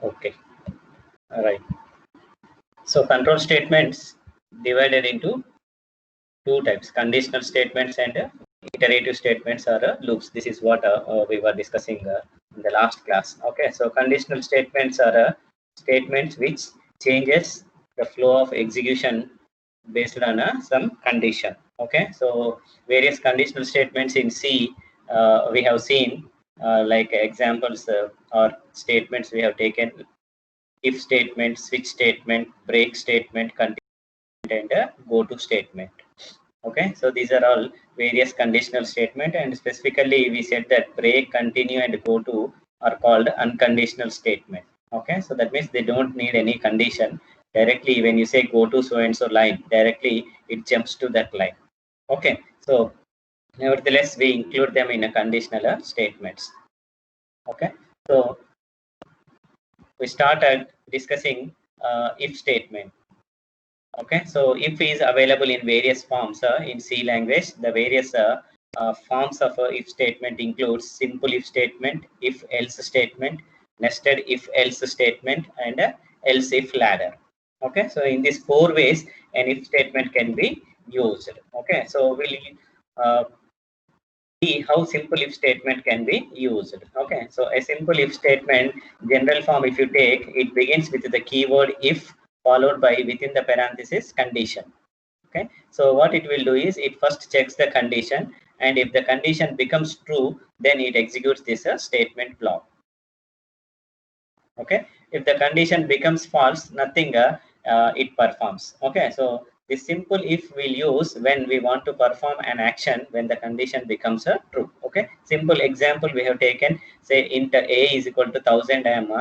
Okay, all right. So control statements divided into two types: conditional statements and iterative statements or loops. This is what we were discussing in the last class. Okay, so conditional statements are statements which changes the flow of execution based on some condition. Okay, so various conditional statements in C we have seen like examples or statements we have taken: if statement, switch statement, break statement, and go to statement. Okay, so these are all various conditional statement, and specifically we said that break, continue, and go to are called unconditional statement. Okay, so that means they don't need any condition. Directly when you say go to so and so line, directly it jumps to that line. Okay, so nevertheless we include them in a conditional statements. Okay, so we started discussing if statement. Okay, so if is available in various forms in C language. The various forms of if statement includes simple if statement, if else statement, nested if else statement, and else if ladder. Okay, so in these four ways an if statement can be used. Okay, so we'll see how simple if statement can be used. Okay, so a simple if statement, general form, if you take, it begins with the keyword if followed by within the parenthesis condition. Okay, so what it will do is it first checks the condition, and if the condition becomes true, then it executes this statement block. Okay, if the condition becomes false, nothing it performs. Okay, so this simple if we'll use when we want to perform an action when the condition becomes true. Okay, simple example we have taken, say int a is equal to 1000 I am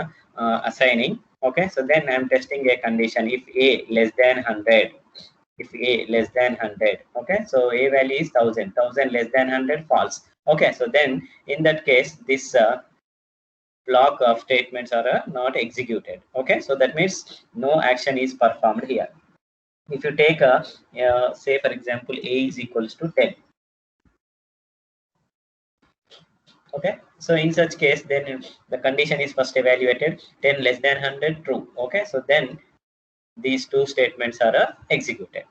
assigning. Okay, so then I am testing a condition if a less than 100. If a less than 100. Okay, so a value is 1000 less than 100, false. Okay, so then in that case this block of statements are not executed. Okay, so that means no action is performed here. If you take a say for example a is equals to 10. Okay, so in such case then the condition is first evaluated, 10 less than 100, true. Okay, so then these two statements are executed.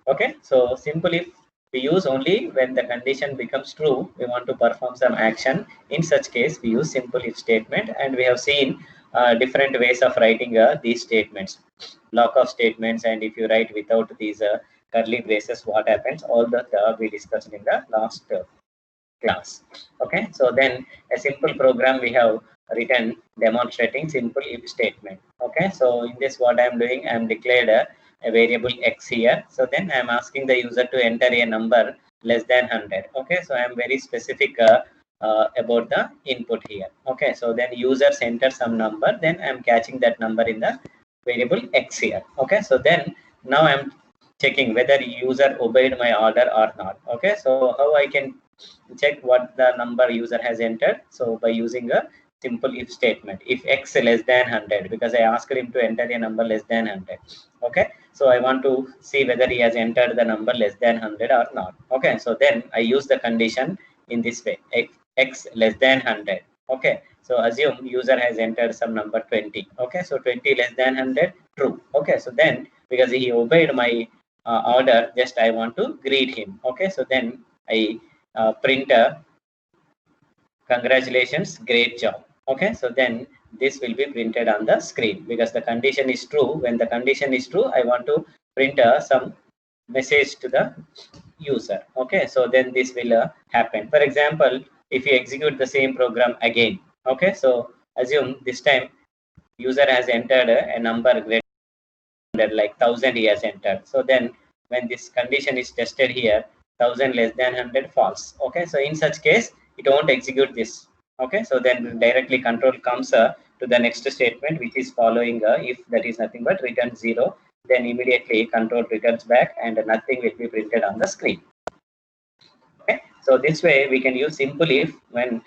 Okay, so simple if we use only when the condition becomes true, we want to perform some action. In such case we use simple if statement, and we have seen different ways of writing these statements, block of statements, and if you write without these curly braces, what happens, all that we discussed in the last class. Okay, so then a simple program we have written demonstrating simple if statement. Okay, so in this what I am doing, I am declared a variable x here. So then I am asking the user to enter a number less than 100. Okay, so I am very specific about the input here. Okay, so then users enter some number, then I am catching that number in the variable x here. Okay, so then now I am checking whether user obeyed my order or not. Okay, so how I can check what the number user has entered? So by using a simple if statement, if x less than 100, because I asked him to enter a number less than 100. Okay, so I want to see whether he has entered the number less than 100 or not. Okay, so then I use the condition in this way, x less than 100. Okay, so assume user has entered some number 20. Okay, so 20 less than 100, true. Okay, so then because he obeyed my order, just I want to greet him. Okay, so then I print congratulations, great job. Okay, so then this will be printed on the screen because the condition is true. When the condition is true, I want to print some message to the user. Okay, so then this will happen. For example, if you execute the same program again, okay, so assume this time user has entered a number greater than like 1000 he has entered. So then when this condition is tested here, 1000 less than 100, false. Okay, so in such case it won't execute this. Okay, so then directly control comes to the next statement, which is following if that is nothing but return 0, then immediately control returns back and nothing will be printed on the screen. Okay, so this way we can use simple if when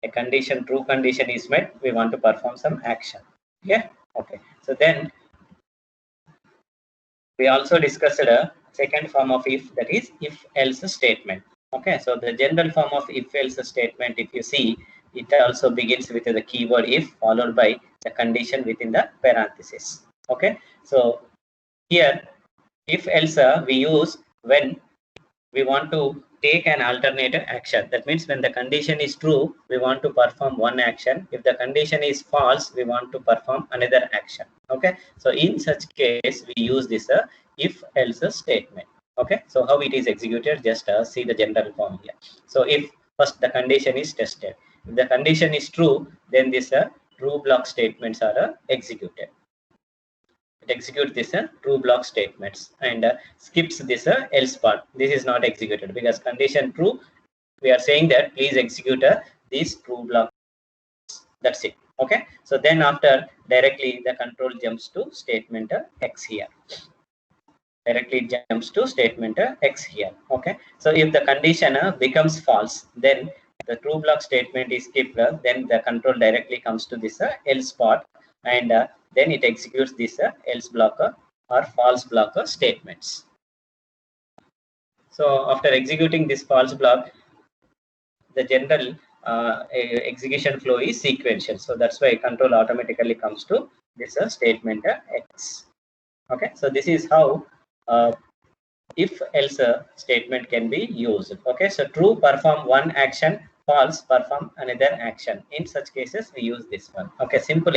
a condition, true condition is met, we want to perform some action. Yeah, okay, so then we also discussed a second form of if, that is if else statement. Okay, so the general form of if else statement, if you see, it also begins with the keyword if followed by the condition within the parenthesis. Okay, so here if else we use when we want to take an alternate action. That means when the condition is true, we want to perform one action. If the condition is false, we want to perform another action. Okay, so in such case we use this if else statement. Okay, so how it is executed, just see the general form here. So if first the condition is tested, if the condition is true, then this true block statements are executed. It executes this true block statements and skips this else part. This is not executed because condition true. We are saying that please execute these true blocks. That's it. Okay. So then after directly the control jumps to statement X here. Directly jumps to statement X here. Okay. So if the condition becomes false, then the true block statement is skipped. Then the control directly comes to this else part and then it executes this else blocker or false blocker statements. So after executing this false block, the general execution flow is sequential. So that's why control automatically comes to this statement X. Okay, so this is how if else statement can be used. Okay, so true perform one action, false perform another action. In such cases we use this one. Okay, simple